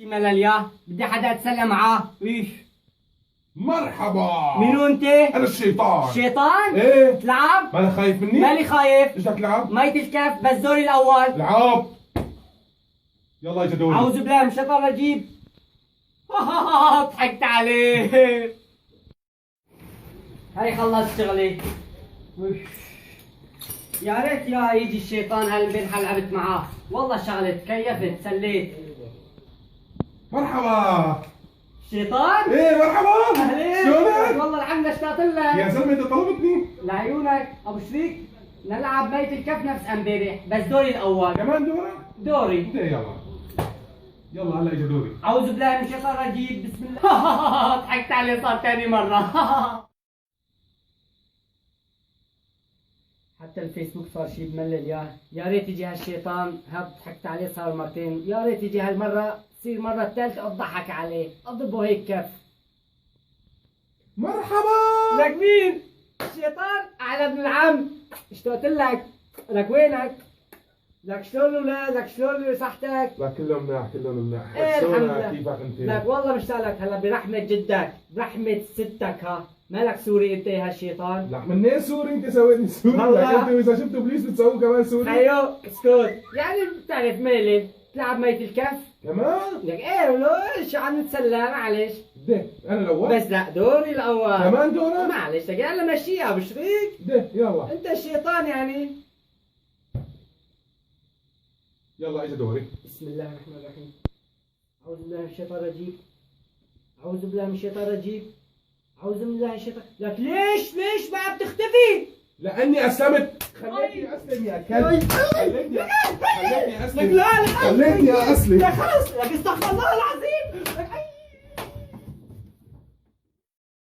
ملل يا بدي حدا اتسلى معاه. مرحبا. منو انت؟ انا الشيطان. شيطان؟ ايه تلعب؟ مالك خايف مني؟ مالي خايف. ايش بدك تلعب؟ ميت الكف بس دوري الاول. العب. يلا اجا دوري. اعوذ بالله من الشيطان الرجيم. ضحكت عليه. هاي خلصت شغلي. يا ريت يا يجي الشيطان هالبنحة لعبت معاه، والله شغلت كيفت سليت. مرحبا. شيطان؟ ايه مرحبا. اهلين. شلونك؟ والله الحمد لله اشتقت لك. يا زلمه انت طلبتني. لعيونك ابو شريك. نلعب ميت الكف نفس امبارح بس دوري الاول. كمان دورك؟ دوري. انت يلا. يلا هلا اجا دوري. اعوذ بالله من الشيطان الرجيم، بسم الله. ضحكت عليه صار ثاني مرة. حتى الفيسبوك صار شي بملل يا ريت يجي هالشيطان، هاد ضحكت عليه صار مرتين، يا ريت يجي هالمرة تصير مرة الثالثة اضحك عليه، اضربه هيك كف. مرحبا. لك مين؟ الشيطان على ابن العم، اشتقت لك. لك وينك؟ لك شلون الاولاد؟ لك شلون صحتك؟ لا كلهم مناح كلهم مناح. ايه الحمد لله. كيفك انت؟ لك والله مشتاق لك، هلا برحمة جدك، برحمة ستك ها، مالك سوري انت يا هالشيطان؟ لك منين سوري انت سويتني سوري؟ لك والله. انت واذا شفتوا بوليس بتسووه كمان سوري؟ خيو اسكت، يعني بتعرف ميلي تلعب ميت الكف؟ كمان؟ لك ايه ولو شو عم نتسلى معلش. ده انا الاول؟ بس لا دوري الاول. كمان دورك؟ معلش لك يلا مشيها ابو شريك. ده يلا. انت الشيطان يعني. يلا اجا دوري. بسم الله الرحمن الرحيم. أعوذ بالله من الشيطان الرجيم. أعوذ بالله من الشيطان الرجيم. أعوذ بالله من الشيطان. لك ليش بقى بتختفي؟ لاني اسلمت. خليتني اسلم يا كلب. خليتني لك اسلم. لا خليتني اسلم. لا خلص لك استغفر